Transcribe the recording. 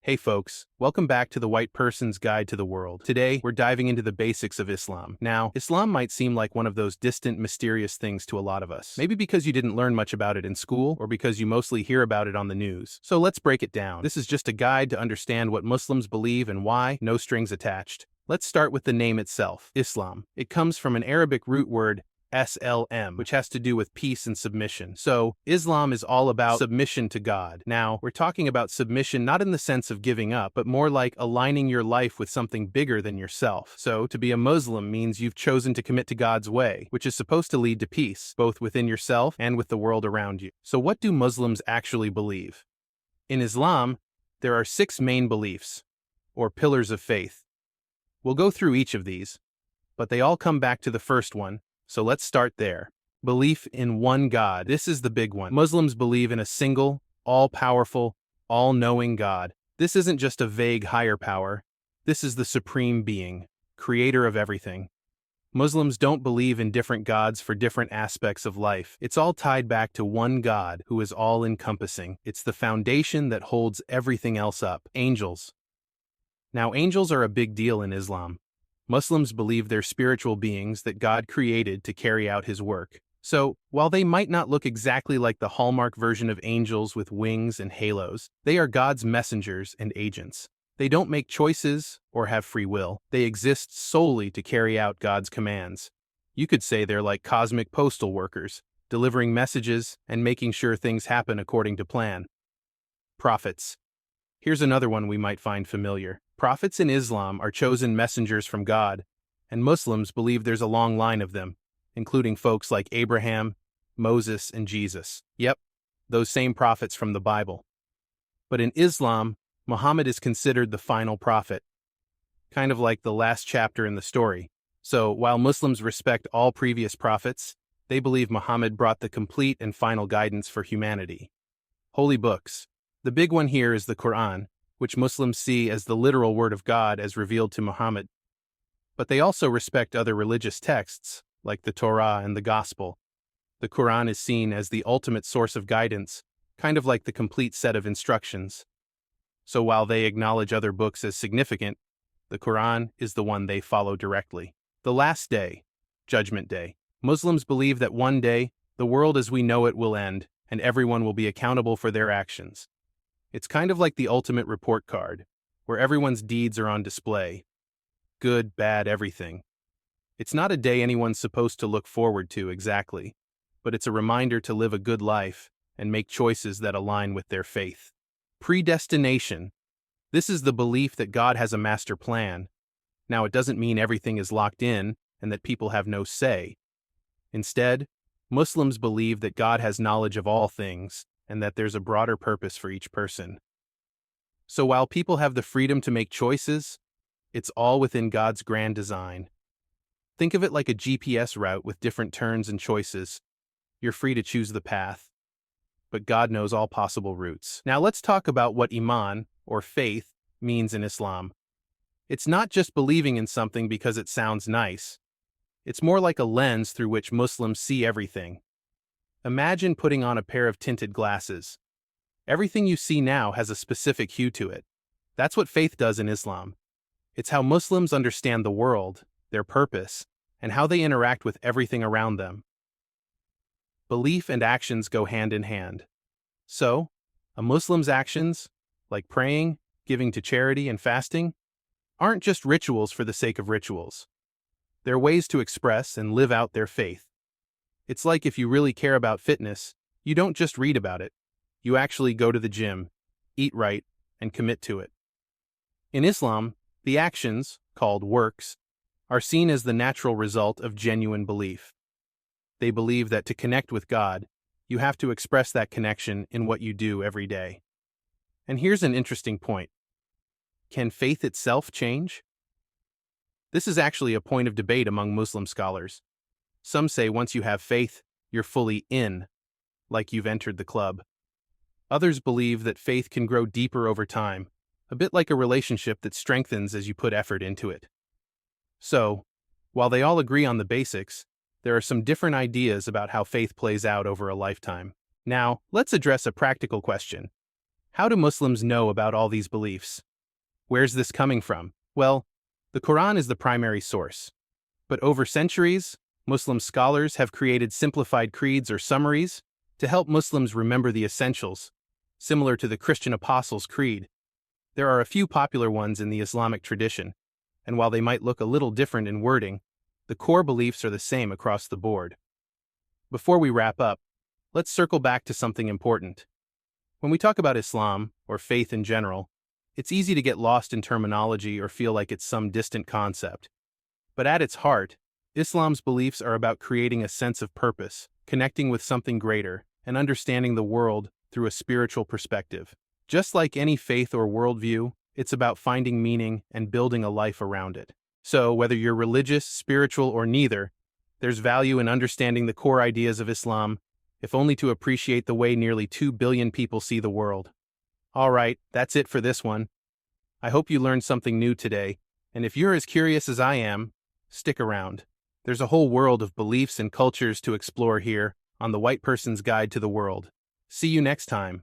Hey folks, welcome back to the White Person's Guide to the World. Today, we're diving into the basics of Islam. Now, Islam might seem like one of those distant, mysterious things to a lot of us. Maybe because you didn't learn much about it in school, or because you mostly hear about it on the news. So let's break it down. This is just a guide to understand what Muslims believe and why, no strings attached. Let's start with the name itself, Islam. It comes from an Arabic root word, SLM, which has to do with peace and submission. So, Islam is all about submission to God. Now, we're talking about submission not in the sense of giving up, but more like aligning your life with something bigger than yourself. So, to be a Muslim means you've chosen to commit to God's way, which is supposed to lead to peace, both within yourself and with the world around you. So, what do Muslims actually believe? In Islam, there are 6 main beliefs, or pillars of faith. We'll go through each of these, but they all come back to the first one. So let's start there. Belief in one God. This is the big one. Muslims believe in a single, all-powerful, all-knowing God. This isn't just a vague higher power. This is the supreme being, creator of everything. Muslims don't believe in different gods for different aspects of life. It's all tied back to one God who is all-encompassing. It's the foundation that holds everything else up. Angels. Now, angels are a big deal in Islam. Muslims believe they're spiritual beings that God created to carry out his work. So, while they might not look exactly like the Hallmark version of angels with wings and halos, they are God's messengers and agents. They don't make choices or have free will. They exist solely to carry out God's commands. You could say they're like cosmic postal workers, delivering messages and making sure things happen according to plan. Prophets. Here's another one we might find familiar. Prophets in Islam are chosen messengers from God, and Muslims believe there's a long line of them, including folks like Abraham, Moses, and Jesus. Yep, those same prophets from the Bible. But in Islam, Muhammad is considered the final prophet, kind of like the last chapter in the story. So, while Muslims respect all previous prophets, they believe Muhammad brought the complete and final guidance for humanity. Holy books. The big one here is the Qur'an, which Muslims see as the literal word of God as revealed to Muhammad. But they also respect other religious texts, like the Torah and the Gospel. The Qur'an is seen as the ultimate source of guidance, kind of like the complete set of instructions. So while they acknowledge other books as significant, the Qur'an is the one they follow directly. The last day, Judgment Day. Muslims believe that one day, the world as we know it will end, and everyone will be accountable for their actions. It's kind of like the ultimate report card, where everyone's deeds are on display. Good, bad, everything. It's not a day anyone's supposed to look forward to exactly, but it's a reminder to live a good life and make choices that align with their faith. Predestination. This is the belief that God has a master plan. Now, it doesn't mean everything is locked in and that people have no say. Instead, Muslims believe that God has knowledge of all things, and that there's a broader purpose for each person. So while people have the freedom to make choices, it's all within God's grand design. Think of it like a GPS route with different turns and choices. You're free to choose the path, but God knows all possible routes. Now let's talk about what Iman, or faith, means in Islam. It's not just believing in something because it sounds nice. It's more like a lens through which Muslims see everything. Imagine putting on a pair of tinted glasses. Everything you see now has a specific hue to it. That's what faith does in Islam. It's how Muslims understand the world, their purpose, and how they interact with everything around them. Belief and actions go hand in hand. So, a Muslim's actions, like praying, giving to charity, and fasting, aren't just rituals for the sake of rituals. They're ways to express and live out their faith. It's like if you really care about fitness, you don't just read about it. You actually go to the gym, eat right, and commit to it. In Islam, the actions, called works, are seen as the natural result of genuine belief. They believe that to connect with God, you have to express that connection in what you do every day. And here's an interesting point. Can faith itself change? This is actually a point of debate among Muslim scholars. Some say once you have faith, you're fully in, like you've entered the club. Others believe that faith can grow deeper over time, a bit like a relationship that strengthens as you put effort into it. So, while they all agree on the basics, there are some different ideas about how faith plays out over a lifetime. Now, let's address a practical question. How do Muslims know about all these beliefs? Where's this coming from? Well, the Qur'an is the primary source. But over centuries, Muslim scholars have created simplified creeds or summaries to help Muslims remember the essentials, similar to the Christian Apostles' Creed. There are a few popular ones in the Islamic tradition, and while they might look a little different in wording, the core beliefs are the same across the board. Before we wrap up, let's circle back to something important. When we talk about Islam, or faith in general, it's easy to get lost in terminology or feel like it's some distant concept. But at its heart, Islam's beliefs are about creating a sense of purpose, connecting with something greater, and understanding the world through a spiritual perspective. Just like any faith or worldview, it's about finding meaning and building a life around it. So, whether you're religious, spiritual, or neither, there's value in understanding the core ideas of Islam, if only to appreciate the way nearly 2 billion people see the world. Alright, that's it for this one. I hope you learned something new today, and if you're as curious as I am, stick around. There's a whole world of beliefs and cultures to explore here on the White Person's Guide to the World. See you next time.